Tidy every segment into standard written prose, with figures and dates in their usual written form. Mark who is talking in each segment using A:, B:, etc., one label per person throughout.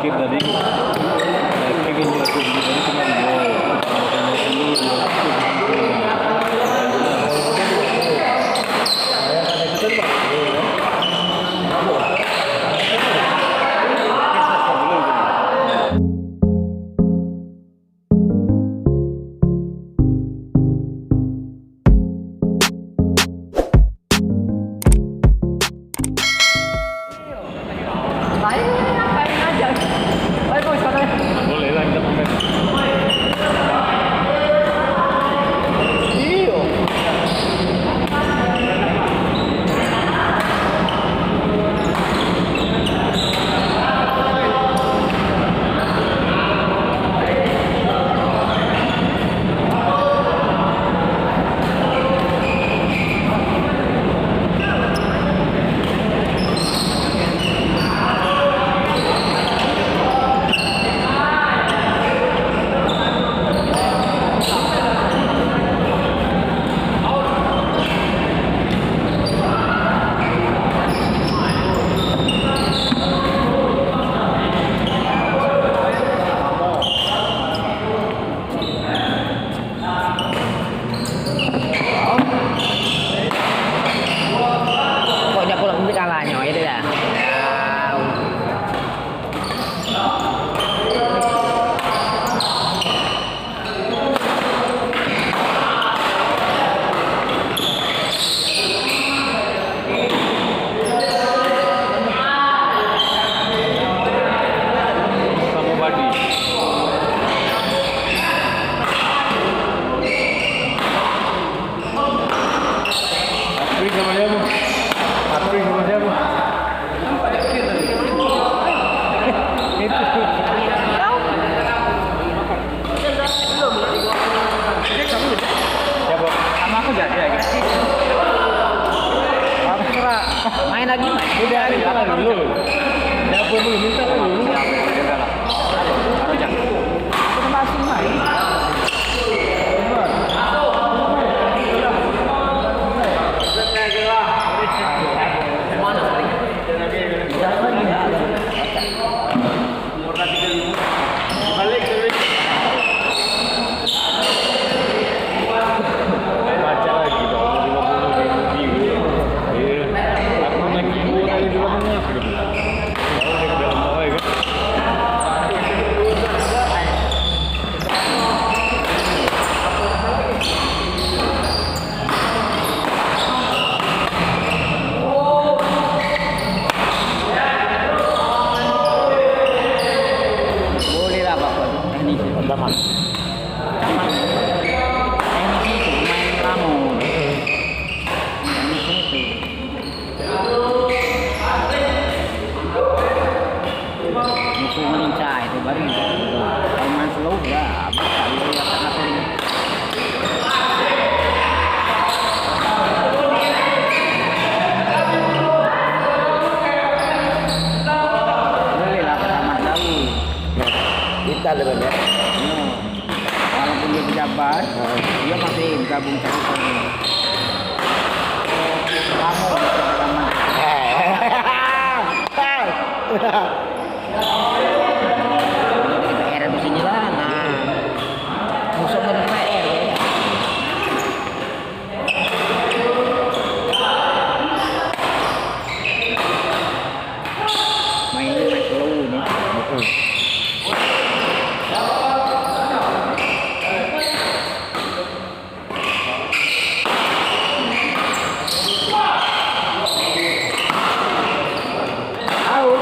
A: terakhir tadi pengen jatuh tadi cuma gol. Boleh lah kita pakai.
B: Main lagi,
A: Udah, minta dulu. Dapur dulu, minta dulu.
B: Tapi jangan. Kita masih main.
A: Baca lagi dong, 50.000 view. Aku lagi buat tadi dulu banyak. Mau ke dalam bawah ya kan?
B: Boleh lah Pak, teknis itu.
A: Pertama.
B: Teknis itu main lamun. Teknis itu. Musuh melincah itu baru. Kalau main slow ya, bisa ya karena sering. Boleh lah pertama jauh.
A: Kita dengan ya.
B: Walaupun dia pejabat, dia masih gabung terus. Kamu pertama. Jadi PR di sini lah. Nah, musuh dari PR ya. Main slow ini.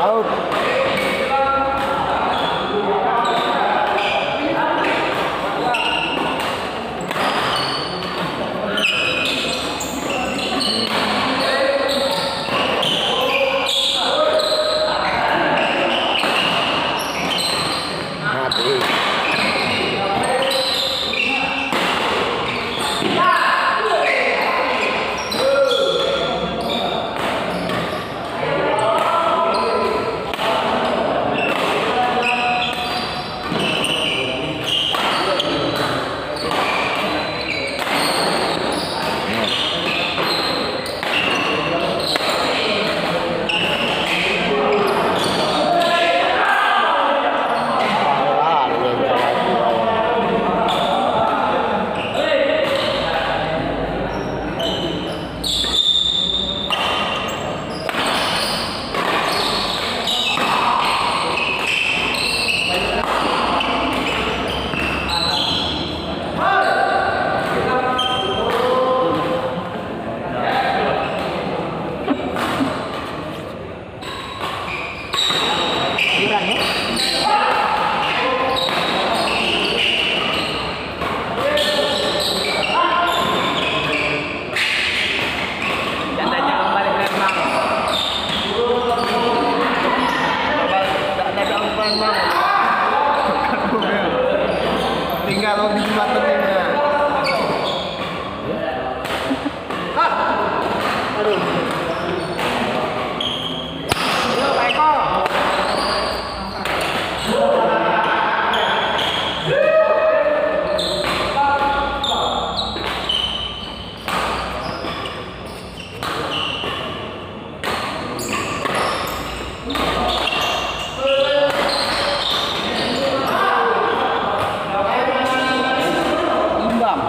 A: Out.
C: keren banget. Tinggal lo di jembatannya. Aduh. Ayo, Pak Eko.
B: Imbang.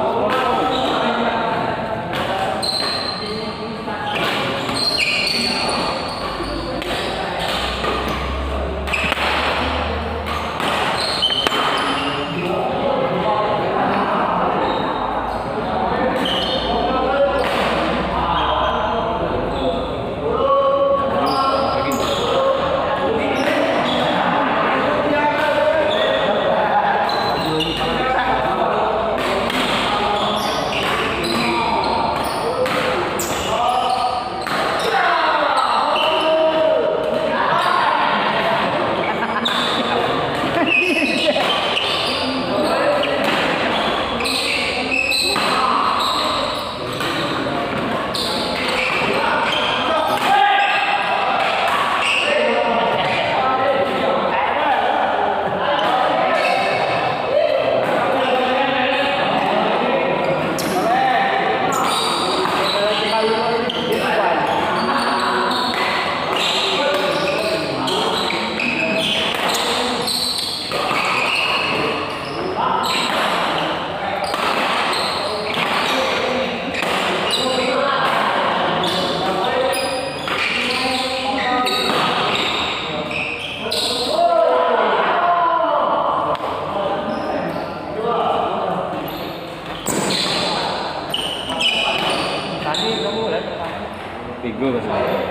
A: Tiga masalah.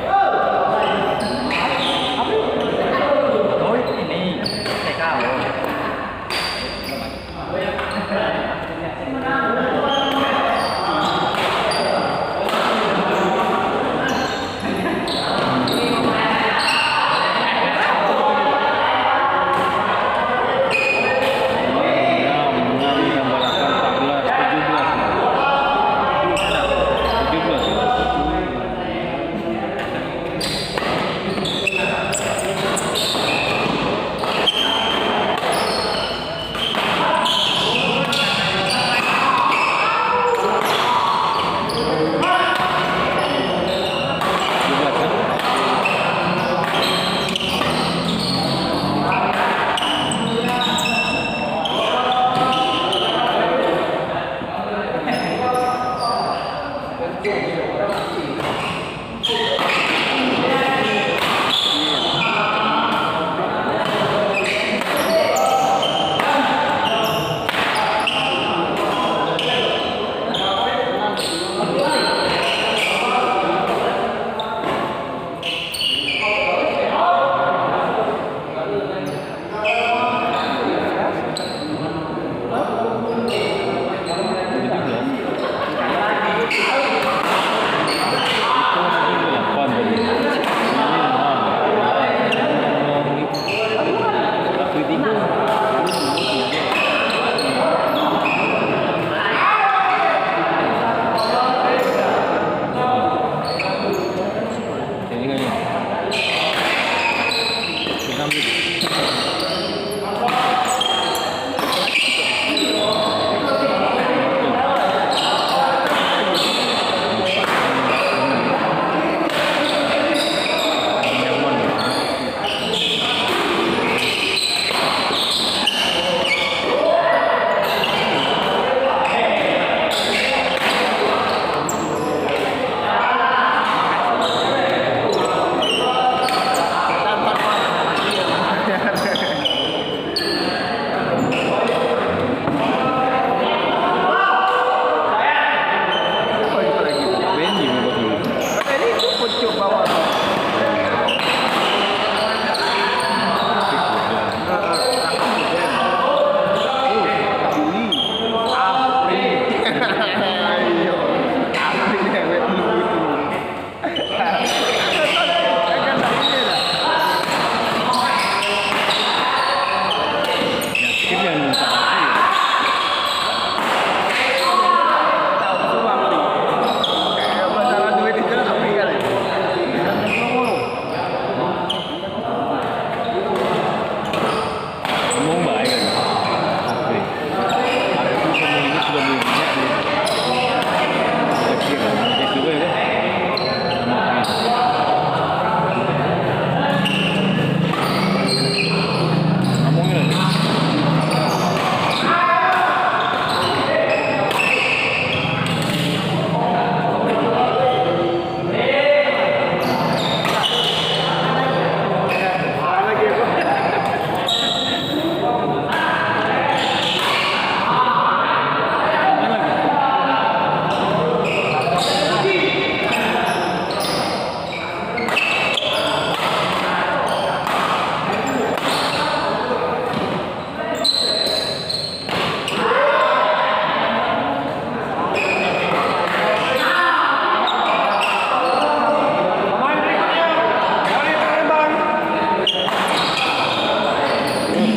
B: Oh ini TKO.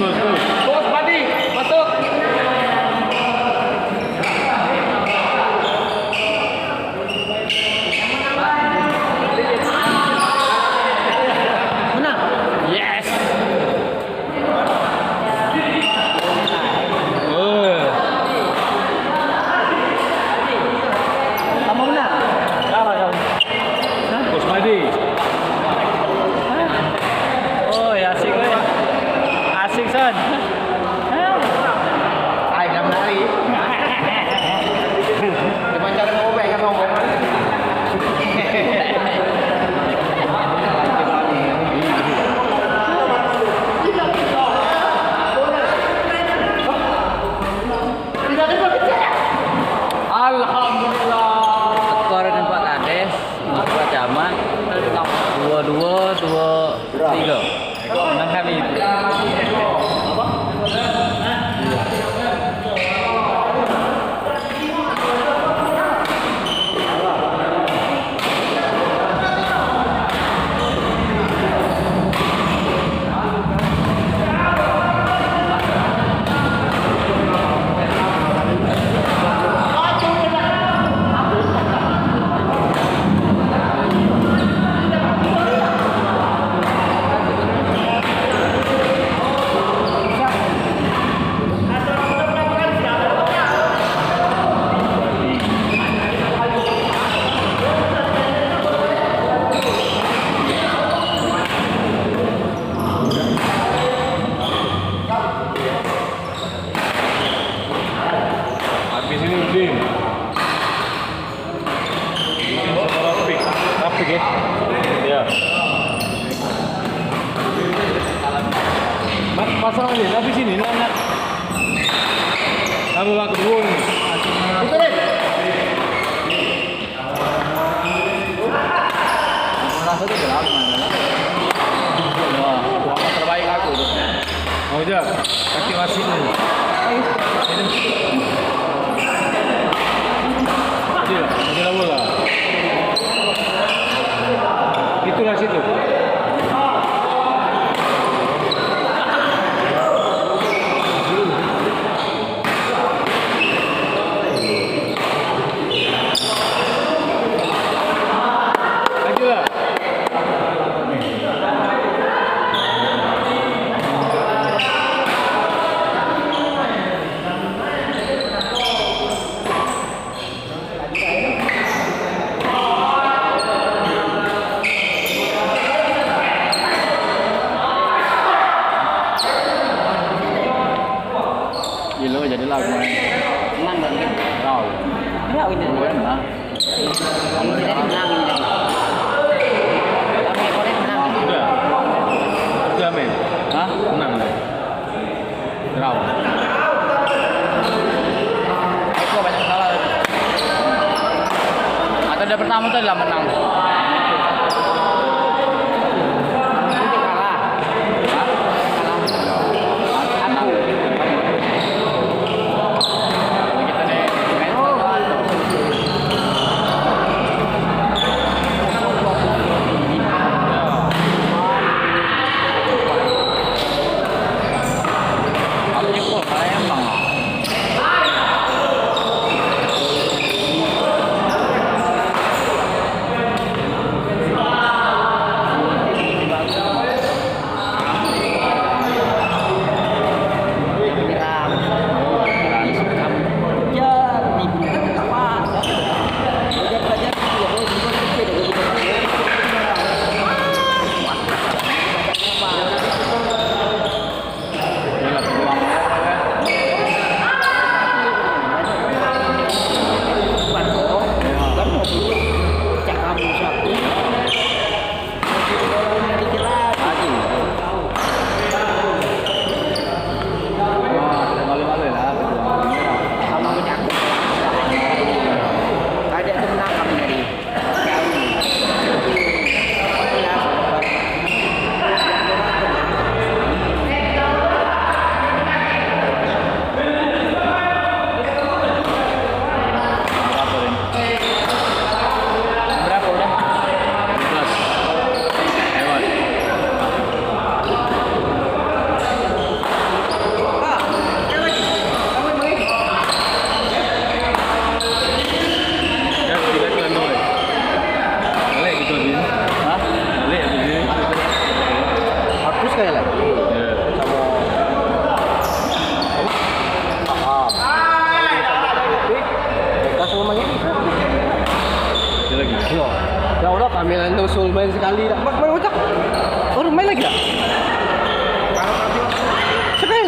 A: Terus.
C: Bos Padi, masuk.
B: Menang.
A: Yes.
B: Kamu menang.
A: Kalah kamu. Bos Padi. Oh, ya asik weh. Asik son.
C: Ai dah menari. Cuma cara ngobek kan ngomong. Alhamdulillah.
B: Skor dengan Bangladesh dua zaman 2-2 2-3. Menang kami.
A: Habis ini Udin. Udin sama Rafiq. Rafiq ya? Ya. Pasang aja, habis ini nak. Kamu bak kedua ni.
C: Itu deh.
B: Rasa tu gelap mana. Wah, terbaik aku tu.
A: Mau je? Kaki masih ni. Ada bola. Itulah situ. Ajulah.
B: Gila jadi lagu main. Menang dan draw. Draw ini mana? Kamu jadi menang ini. Tapi kau menang.
A: Sudah. Sudah men.
B: Hah?
A: Menang dah.
B: Draw. Aku banyak salah. Atau dari pertama tu adalah menang. Itu kalah. Hah? Kalah. Aku. Kita ni main Aku nyekol, kalau emang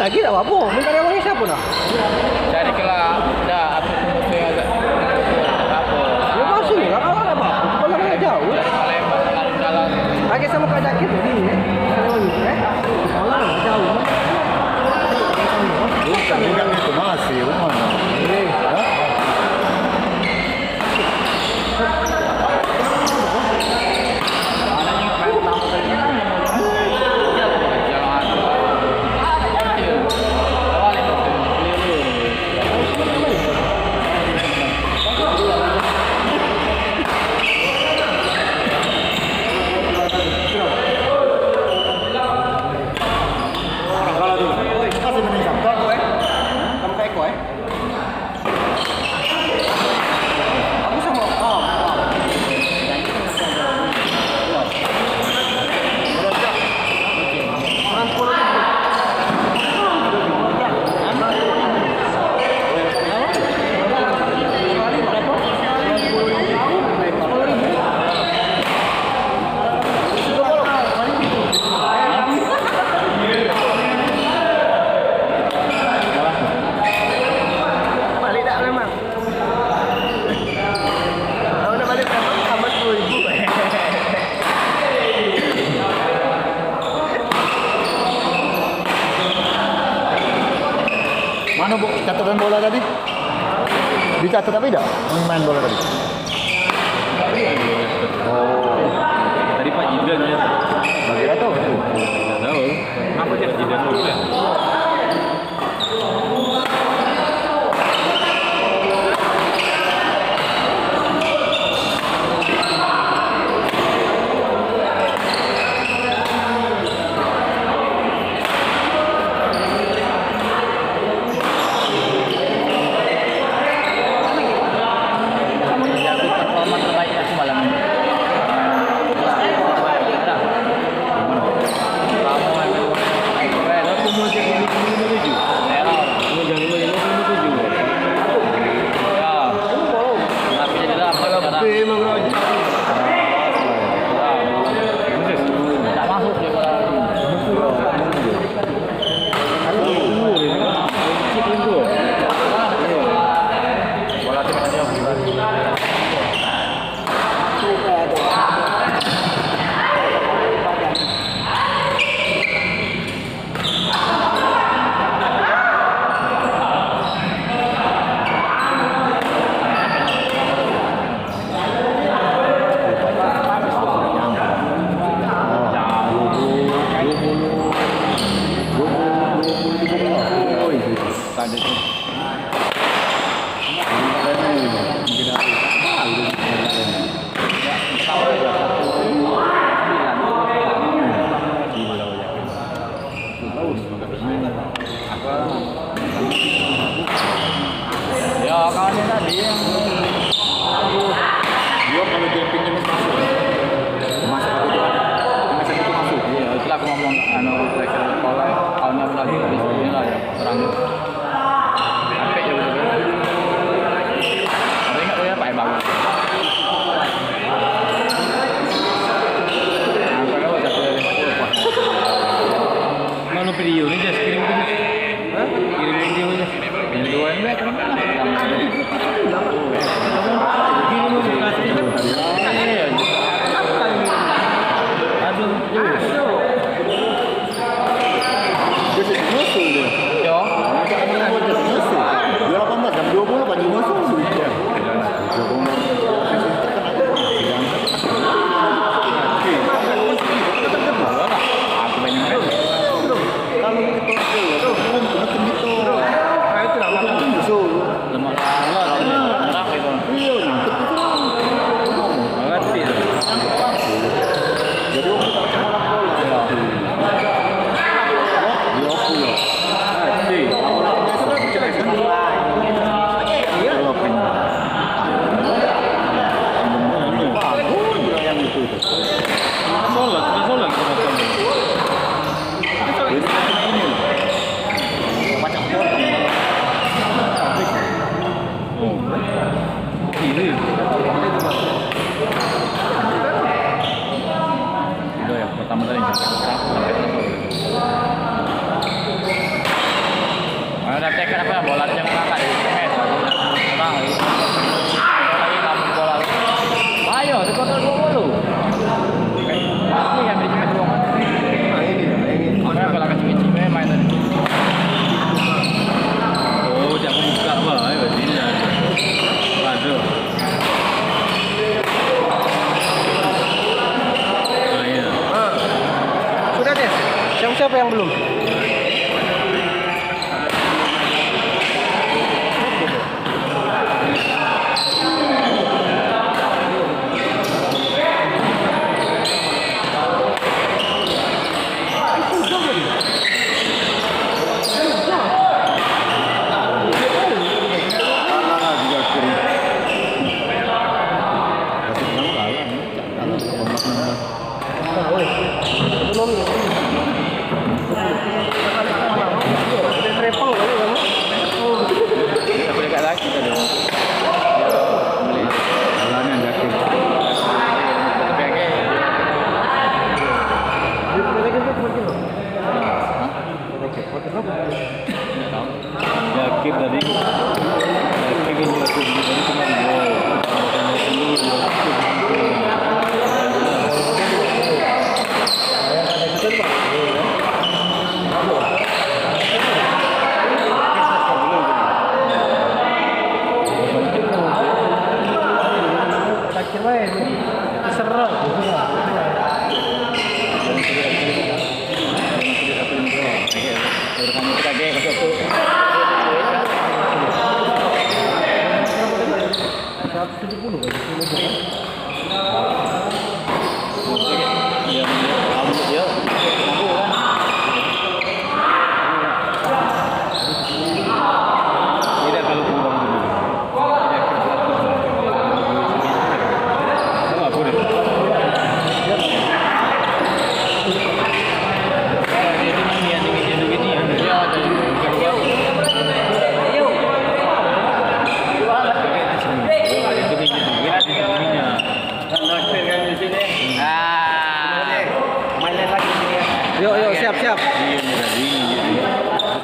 C: lagi tak apa. Ini karyawannya siapa dah?
B: Cari kelah dah apa tu agak apa.
C: Dia masuk ni lah kalau apa. Kalau nak jauh.
B: Dari Palembang jalan.
C: Lagi sama kat jaket tu ni. Karyawan ni Kalau nak jauh.
A: Bukan juga itu masih mana? Mana bu catatan bola tadi? Dicatat apa tidak? Main bola tadi. Oh,
D: Tadi Pak Jidan ya.
A: bagi tahu.
D: Nggak tahu. Apa dia Jidan dulu ya?
B: Ya kawannya tadi yang
A: Dia kalau jumpingnya masuk. Masuk apa itu? Masuk itu masuk.
B: iya itulah aku ngomong anu mereka kalau tahunnya lagi ini lah ya orang sampai ya betul ada ingat ya Pak Bang
D: Mana video ni just kirim tu. Kirim video je.
B: yang dua ini kan
D: Kirim tu kasih. Aduh.
A: Dia masuk dia.
B: yo
A: Dia 18 jam 20 pagi masuk.
B: aku banyak
C: Udah travel kali kamu.
A: Tapi dekat lagi tadi.
B: Jalannya Zakir.
A: Tapi agak
C: Kita kan seperti itu.
B: Hah?
C: Oke, pakai apa?
B: Nggak tahu.
A: Zakir tadi. Zakir ini aku beli tadi